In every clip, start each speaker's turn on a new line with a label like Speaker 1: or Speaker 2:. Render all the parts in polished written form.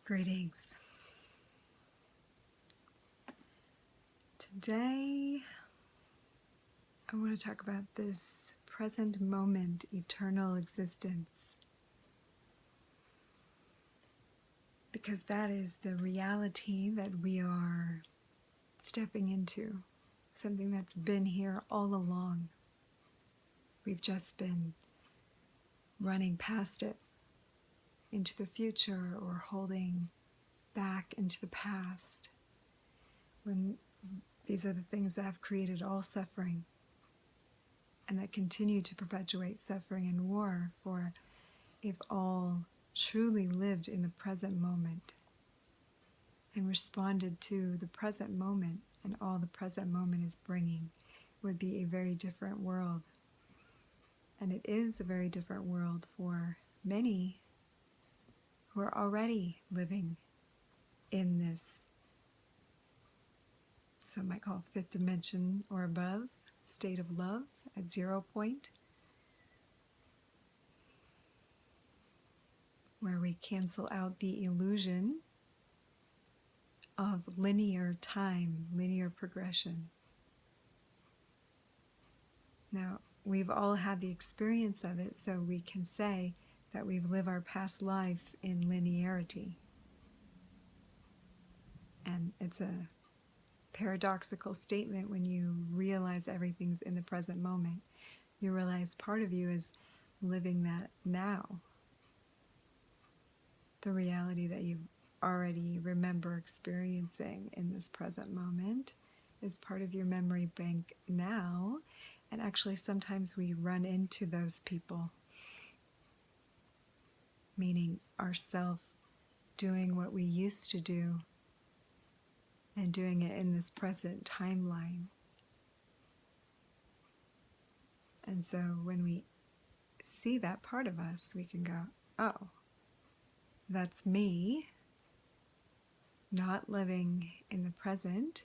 Speaker 1: Greetings. Today, I want to talk about this present moment, eternal existence, because that is the reality that we are stepping into, something that's been here all along. We've just been running past it into the future or holding back into the past, when these are the things that have created all suffering and that continue to perpetuate suffering and war. For if all truly lived in the present moment and responded to the present moment and all the present moment is bringing, it would be a very different world. And it is a very different world for many who are already living in this, some might call fifth dimension or above, state of love at 0 point, where we cancel out the illusion of linear time, linear progression. Now, we've all had the experience of it, so we can say that we've lived our past life in linearity. And it's a paradoxical statement when you realize everything's in the present moment. You realize part of you is living that now. The reality that you already remember experiencing in this present moment is part of your memory bank now. And actually, sometimes we run into those people, meaning ourself doing what we used to do and doing it in this present timeline. And so when we see that part of us, we can go, oh, that's me, not living in the present.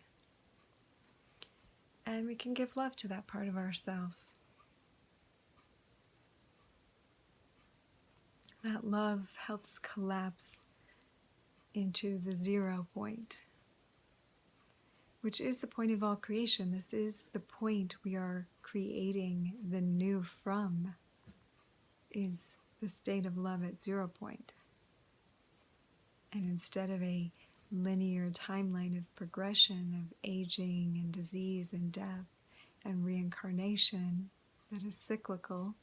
Speaker 1: And we can give love to that part of ourselves. That love helps collapse into the 0 point, which is the point of all creation. This is the point we are creating the new from, is the state of love at 0 point. And instead of a linear timeline of progression, of aging and disease and death and reincarnation that is cyclical,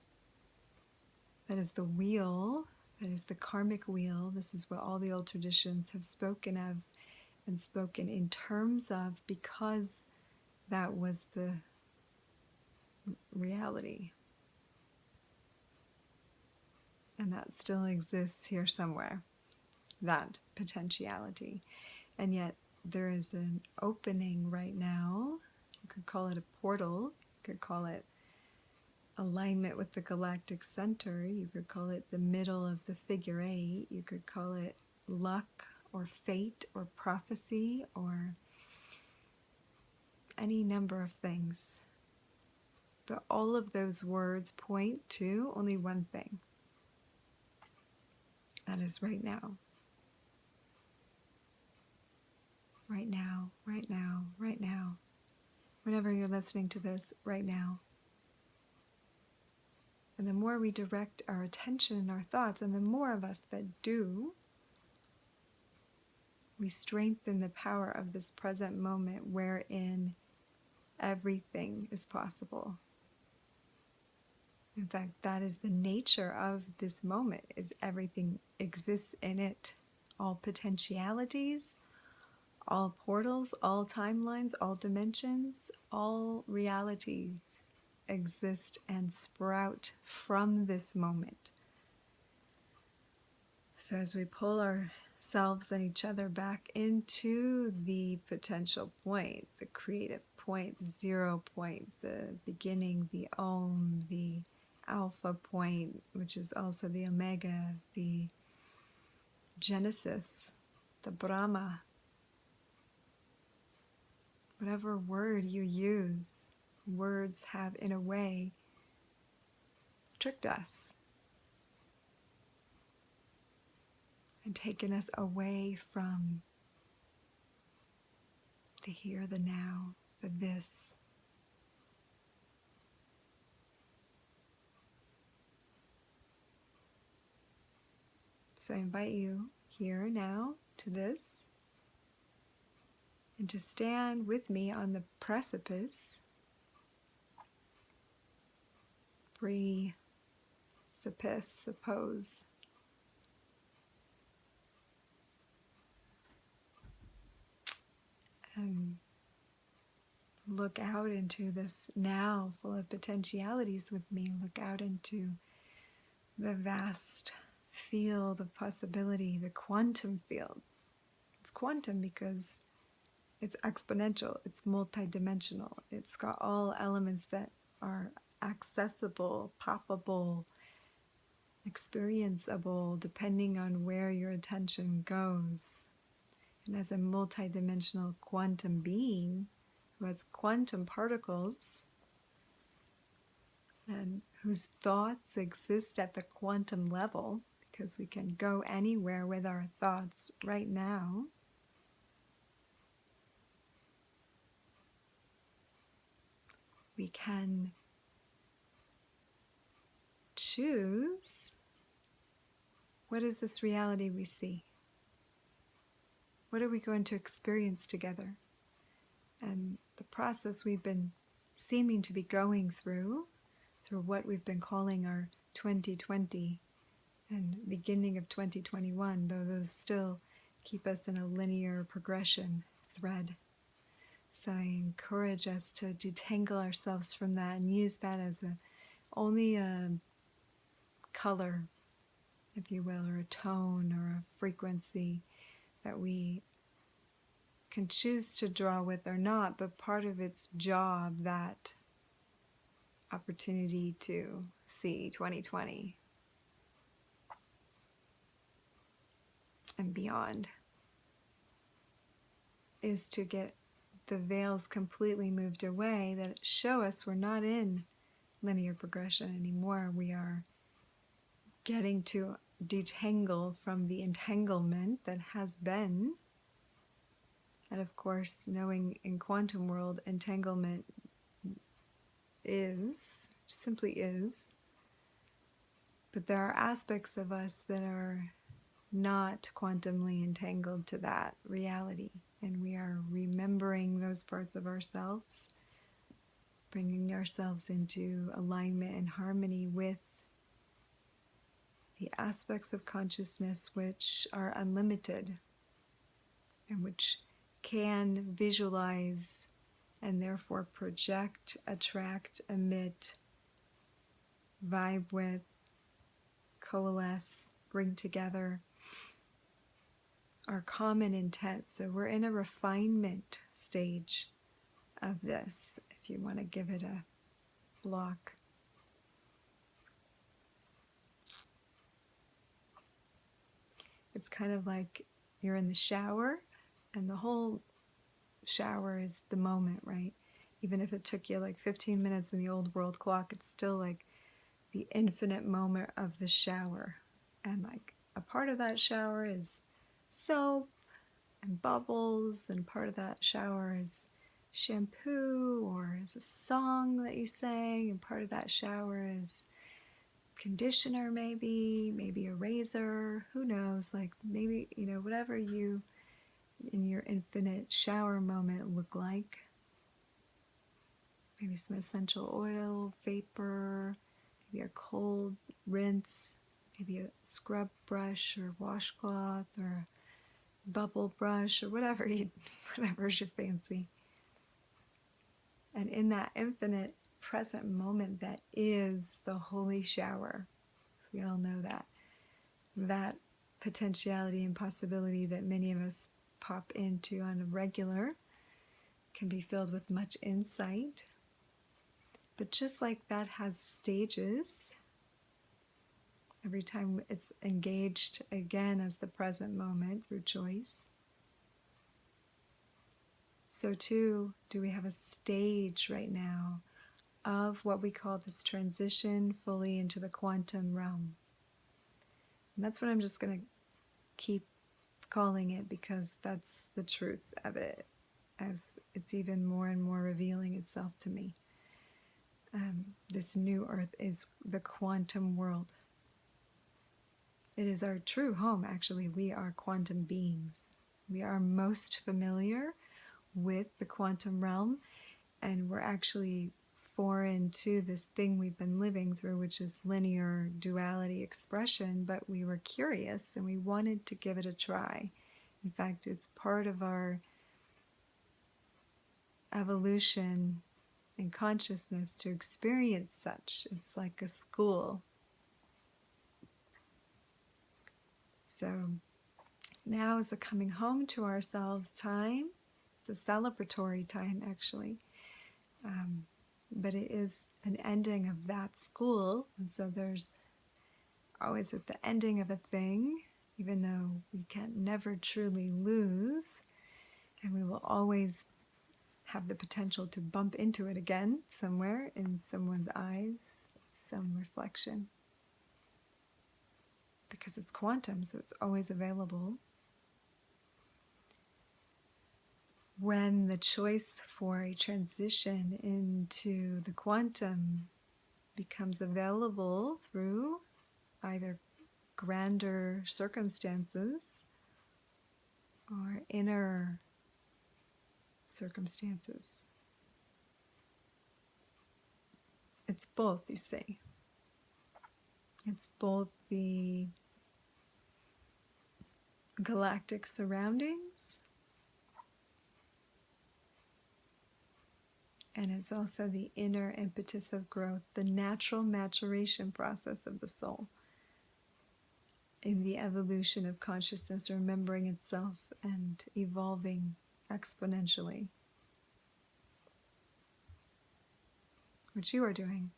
Speaker 1: that is the wheel, that is the karmic wheel. This is what all the old traditions have spoken of and spoken in terms of, because that was the reality. And that still exists here somewhere, that potentiality. And yet there is an opening right now. You could call it a portal. You could call it alignment with the galactic center. You could call it the middle of the figure 8. You could call it luck or fate or prophecy or any number of things. But all of those words point to only one thing. That is right now. Right now, right now, right now. Whenever you're listening to this, right now. And the more we direct our attention and our thoughts, and the more of us that do, we strengthen the power of this present moment wherein everything is possible. In fact, that is the nature of this moment, is everything exists in it. All potentialities, all portals, all timelines, all dimensions, all realities exist and sprout from this moment. So as we pull ourselves and each other back into the potential point, the creative point, the 0 point, the beginning, the Om, the Alpha point, which is also the Omega, the Genesis, the Brahma, whatever word you use, words have in a way tricked us and taken us away from the here, the now, the this. So I invite you here now to this, and to stand with me on the precipice, suppose, and look out into this now full of potentialities with me. Look out into the vast field of possibility, the quantum field. It's quantum because it's exponential, it's multidimensional. It's got all elements that are accessible, poppable, experienceable, depending on where your attention goes. And as a multidimensional quantum being who has quantum particles and whose thoughts exist at the quantum level, because we can go anywhere with our thoughts right now, we can choose what is this reality we see? What are we going to experience together? And the process we've been seeming to be going through what we've been calling our 2020 and beginning of 2021, though those still keep us in a linear progression thread. So I encourage us to detangle ourselves from that and use that as only a color, if you will, or a tone or a frequency that we can choose to draw with or not, but part of its job, that opportunity to see 2020 and beyond, is to get the veils completely moved away that show us we're not in linear progression anymore. We are getting to detangle from the entanglement that has been. And of course, knowing in quantum world, entanglement simply is. But there are aspects of us that are not quantumly entangled to that reality. And we are remembering those parts of ourselves, bringing ourselves into alignment and harmony with the aspects of consciousness which are unlimited and which can visualize and therefore project, attract, emit, vibe with, coalesce, bring together our common intent. So we're in a refinement stage of this, if you want to give it a block. It's kind of like you're in the shower, and the whole shower is the moment, right? Even if it took you like 15 minutes in the old world clock, it's still like the infinite moment of the shower. And like a part of that shower is soap and bubbles, and part of that shower is shampoo or is a song that you sang, and part of that shower is conditioner, maybe a razor, who knows, like maybe, whatever you in your infinite shower moment look like. Maybe some essential oil, vapor, maybe a cold rinse, maybe a scrub brush or washcloth or a bubble brush or whatever's your fancy. And in that infinite present moment that is the holy shower, so we all know that potentiality and possibility that many of us pop into on a regular can be filled with much insight. But just like that has stages, every time it's engaged again as the present moment through choice, so too do we have a stage right now of what we call this transition fully into the quantum realm. And that's what I'm just going to keep calling it because that's the truth of it, as it's even more and more revealing itself to me. This new earth is the quantum world. It is our true home, actually. We are quantum beings. We are most familiar with the quantum realm, and we're actually foreign to this thing we've been living through, which is linear duality expression, but we were curious and we wanted to give it a try. In fact, it's part of our evolution in consciousness to experience such. It's like a school. So now is a coming home to ourselves time. It's a celebratory time, actually. But it is an ending of that school. And so there's always at the ending of a thing, even though we can never truly lose, and we will always have the potential to bump into it again somewhere in someone's eyes, some reflection. Because it's quantum, so it's always available. When the choice for a transition into the quantum becomes available through either grander circumstances or inner circumstances. It's both, you see. It's both the galactic surroundings, and it's also the inner impetus of growth, the natural maturation process of the soul in the evolution of consciousness, remembering itself and evolving exponentially, which you are doing,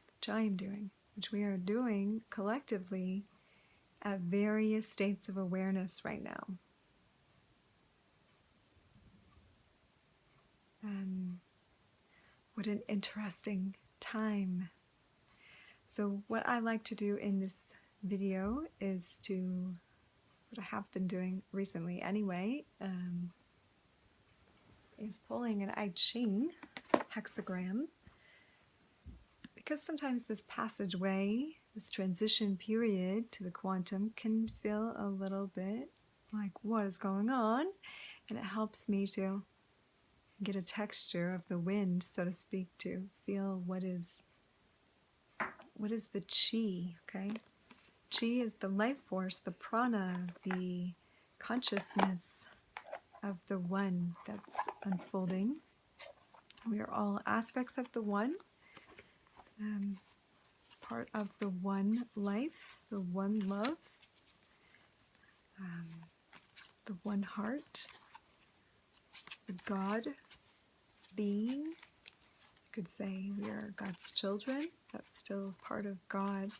Speaker 1: which I am doing, which we are doing collectively at various states of awareness right now. And what an interesting time. So what I like to do in this video is to, what I have been doing recently anyway, is pulling an I Ching hexagram, because sometimes this passageway, this transition period to the quantum can feel a little bit like what is going on, and it helps me to get a texture of the wind, so to speak, to feel what is the chi, okay? Chi is the life force, the prana, the consciousness of the one that's unfolding. We are all aspects of the one, part of the one life, the one love, the one heart, the God being. You could say we are God's children. That's still part of God.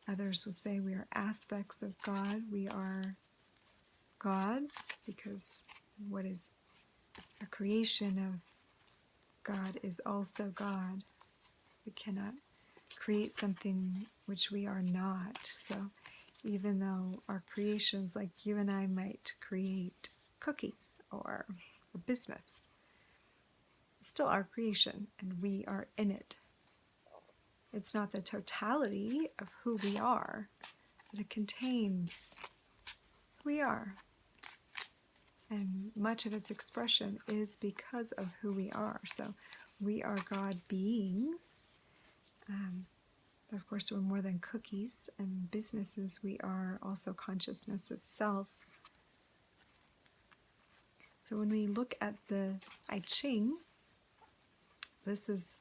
Speaker 1: Others would say we are aspects of God. We are God because what is a creation of God is also God. We cannot create something which we are not. So even though our creations, like you and I might create cookies or a business, it's still our creation and we are in it. It's not the totality of who we are, but it contains who we are. And much of its expression is because of who we are. So we are God beings. Of course, we're more than cookies and businesses. We are also consciousness itself. So when we look at the I Ching, this is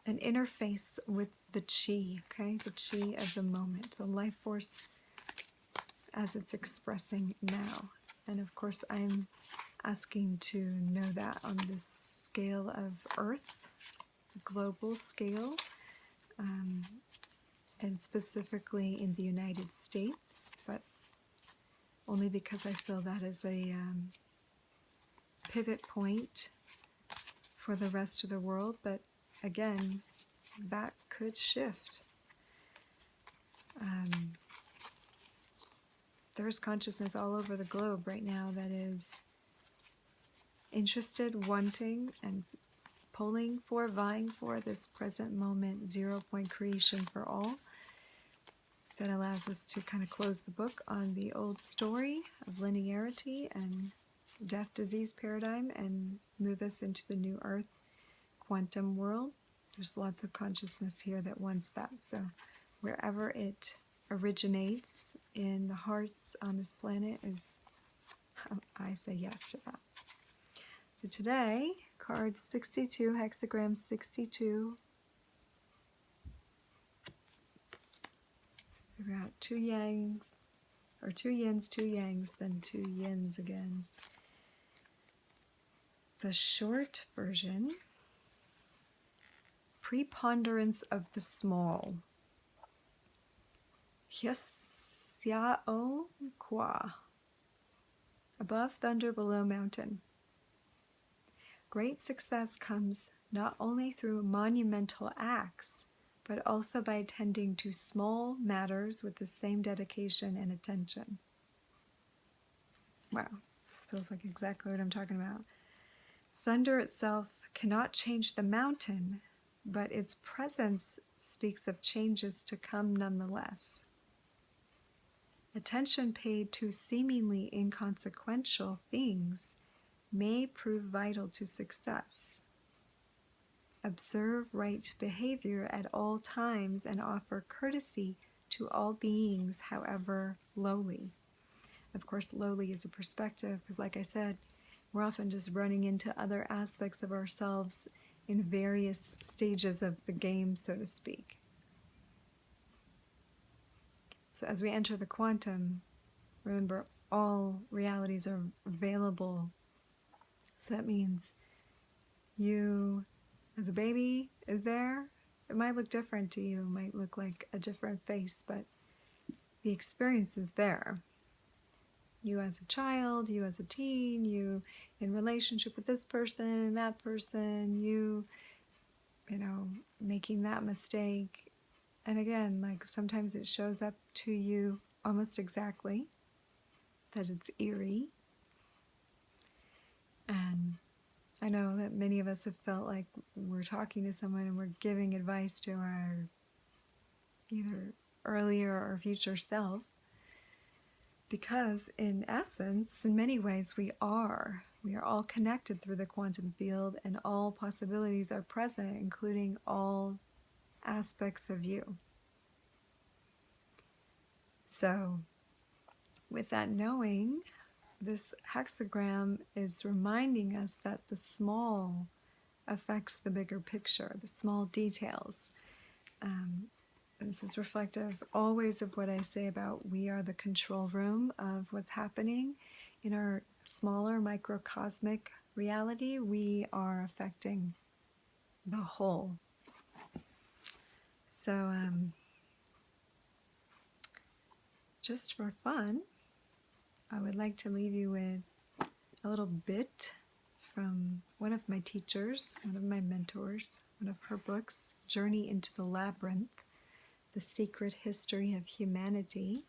Speaker 1: an interface with the chi, okay? The chi of the moment, the life force as it's expressing now. And of course, I'm asking to know that on this scale of Earth, global scale, and specifically in the United States, but only because I feel that is a pivot point for the rest of the world. But again, that could shift. there's consciousness all over the globe right now that is interested, wanting, and pulling for, vying for this present moment 0-point creation for all that allows us to kind of close the book on the old story of linearity and death disease paradigm and move us into the new earth quantum world. There's lots of consciousness here that wants that. So wherever it originates in the hearts on this planet is, I say yes to that. So today, card 62, hexagram 62. We've got two yangs, or two yins, two yangs, then two yins again. The short version, preponderance of the small. Hyesyao kwa. Above thunder, below mountain. Great success comes not only through monumental acts, but also by attending to small matters with the same dedication and attention. Wow, this feels like exactly what I'm talking about. Thunder itself cannot change the mountain, but its presence speaks of changes to come nonetheless. Attention paid to seemingly inconsequential things may prove vital to success. Observe right behavior at all times and offer courtesy to all beings, however lowly. Of course, lowly is a perspective, because like I said, we're often just running into other aspects of ourselves in various stages of the game, so to speak. So as we enter the quantum, remember, all realities are available. So that means you, as a baby, is there. It might look different to you, it might look like a different face, but the experience is there. You as a child, you as a teen, you in relationship with this person, that person, you know, making that mistake. And again, like sometimes it shows up to you almost exactly, that it's eerie. And I know that many of us have felt like we're talking to someone and we're giving advice to our either earlier or future self, because in essence, in many ways, we are all connected through the quantum field, and all possibilities are present, including all aspects of you. So with that knowing, this hexagram is reminding us that the small affects the bigger picture, the small details. This is reflective always of what I say about we are the control room of what's happening in our smaller microcosmic reality. We are affecting the whole. So just for fun, I would like to leave you with a little bit from one of my teachers, one of my mentors, one of her books, Journey into the Labyrinth, The Secret History of Humanity.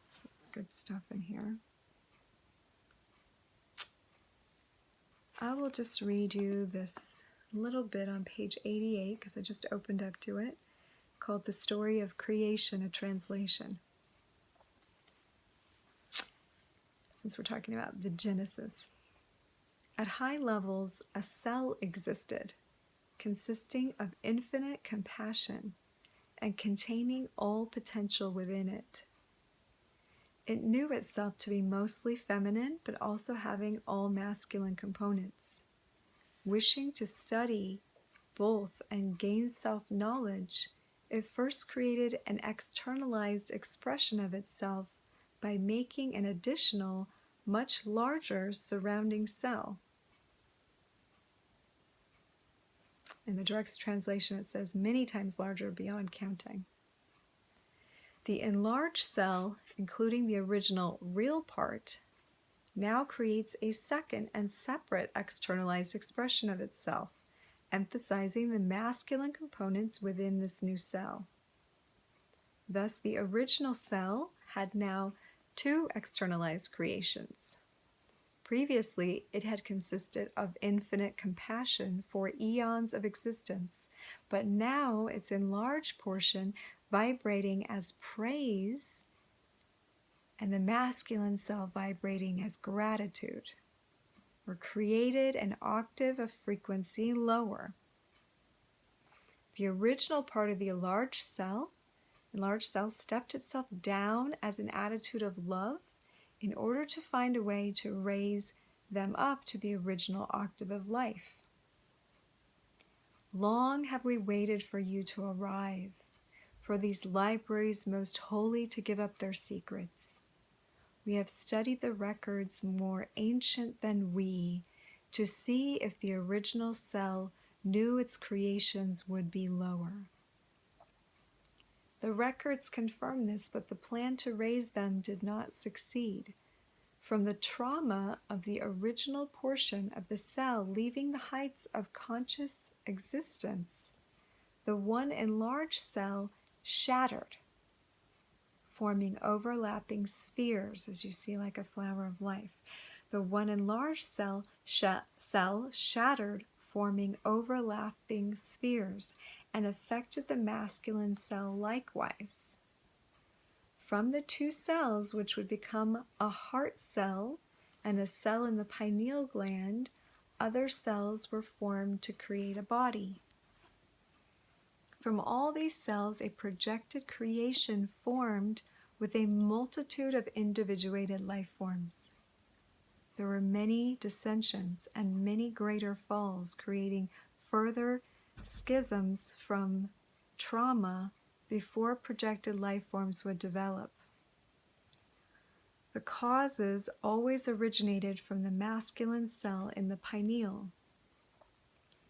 Speaker 1: Some good stuff in here. I will just read you this little bit on page 88, because I just opened up to it, called The Story of Creation, a Translation. Since we're talking about the Genesis. At high levels, a cell existed, consisting of infinite compassion and containing all potential within it. It knew itself to be mostly feminine, but also having all masculine components. Wishing to study both and gain self-knowledge, it first created an externalized expression of itself by making an additional, much larger surrounding cell. In the direct translation, it says many times larger beyond counting. The enlarged cell, including the original real part, now creates a second and separate externalized expression of itself, emphasizing the masculine components within this new cell. Thus, the original cell had now two externalized creations. Previously, it had consisted of infinite compassion for eons of existence, but now it's in large portion vibrating as praise and the masculine self vibrating as gratitude. We're created an octave of frequency lower. The original part of the enlarged cell stepped itself down as an attitude of love in order to find a way to raise them up to the original octave of life. Long have we waited for you to arrive, for these libraries most holy to give up their secrets. We have studied the records more ancient than we to see if the original cell knew its creations would be lower. The records confirm this, but the plan to raise them did not succeed. From the trauma of the original portion of the cell leaving the heights of conscious existence, the one enlarged cell shattered, forming overlapping spheres, as you see, like a flower of life. The one enlarged cell shattered, forming overlapping spheres, and affected the masculine cell likewise. From the two cells, which would become a heart cell and a cell in the pineal gland, other cells were formed to create a body. From all these cells, a projected creation formed with a multitude of individuated life forms. There were many dissensions and many greater falls, creating further schisms from trauma before projected life forms would develop. The causes always originated from the masculine cell in the pineal.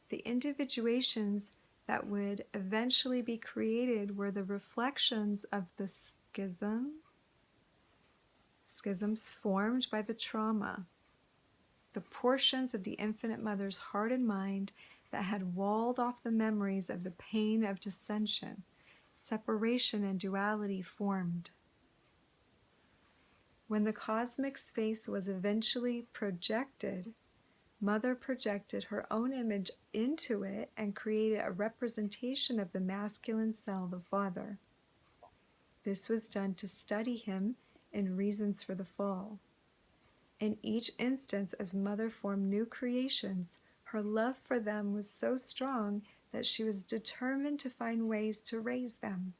Speaker 1: The individuations that would eventually be created were the reflections of the schisms formed by the trauma, the portions of the Infinite Mother's heart and mind that had walled off the memories of the pain of dissension, separation, and duality formed. When the cosmic space was eventually projected, Mother projected her own image into it and created a representation of the masculine cell, the Father. This was done to study him in reasons for the fall. In each instance, as Mother formed new creations, her love for them was so strong that she was determined to find ways to raise them.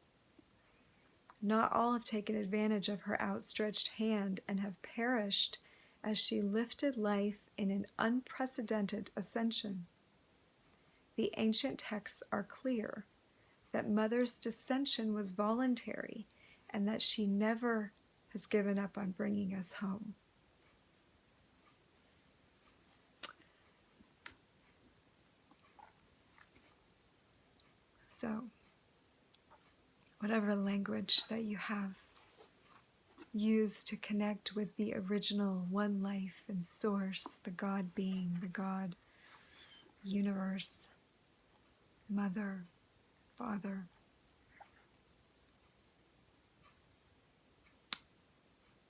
Speaker 1: Not all have taken advantage of her outstretched hand and have perished as she lifted life in an unprecedented ascension. The ancient texts are clear that Mother's dissension was voluntary and that she never has given up on bringing us home. So, whatever language that you have used to connect with the original one life and source, the God being, the God universe, Mother, Father,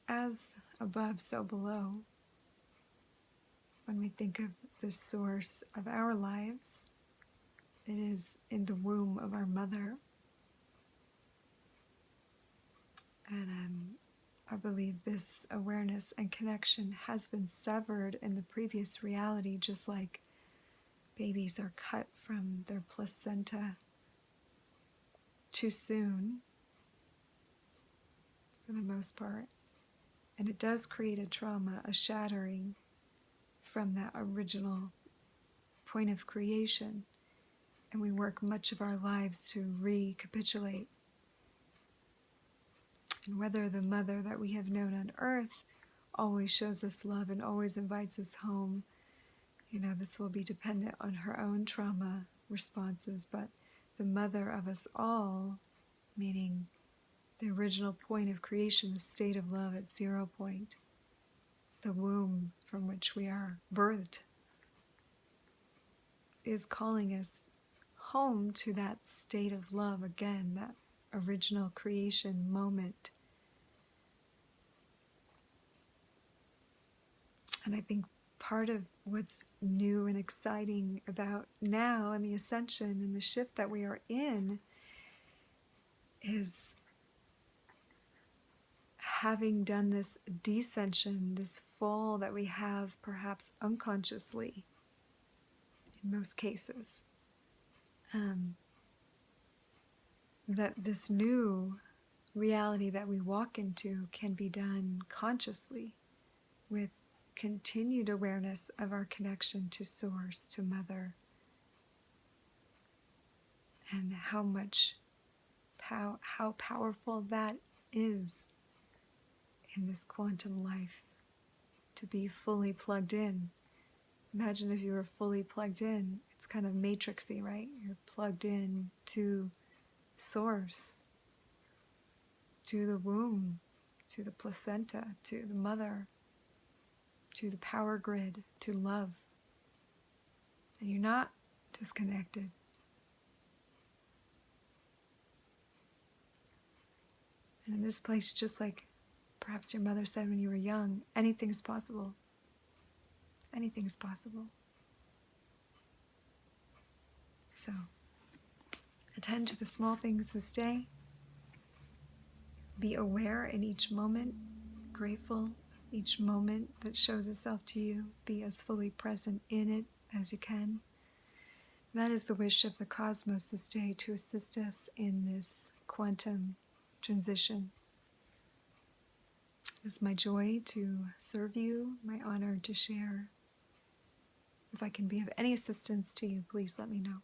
Speaker 1: as above, so below. When we think of the source of our lives, it is in the womb of our mother. And I believe this awareness and connection has been severed in the previous reality, just like babies are cut from their placenta too soon, for the most part. And it does create a trauma, a shattering from that original point of creation. And we work much of our lives to recapitulate. And whether the mother that we have known on earth always shows us love and always invites us home, this will be dependent on her own trauma responses. But the mother of us all, meaning the original point of creation, the state of love at 0 point, the womb from which we are birthed, is calling us home to that state of love again, that original creation moment. And I think part of what's new and exciting about now and the ascension and the shift that we are in is having done this descension, this fall that we have perhaps unconsciously in most cases, that this new reality that we walk into can be done consciously with continued awareness of our connection to Source, to Mother, and how powerful that is in this quantum life, to be fully plugged in. Imagine if you were fully plugged in. It's kind of matrixy, right? You're plugged in to Source, to the womb, to the placenta, to the mother, to the power grid, to love. And you're not disconnected. And in this place, just like perhaps your mother said when you were young, anything is possible. Anything is possible. So, attend to the small things this day. Be aware in each moment, grateful each moment that shows itself to you. Be as fully present in it as you can. That is the wish of the cosmos this day, to assist us in this quantum transition. It is my joy to serve you, my honor to share. If I can be of any assistance to you, please let me know.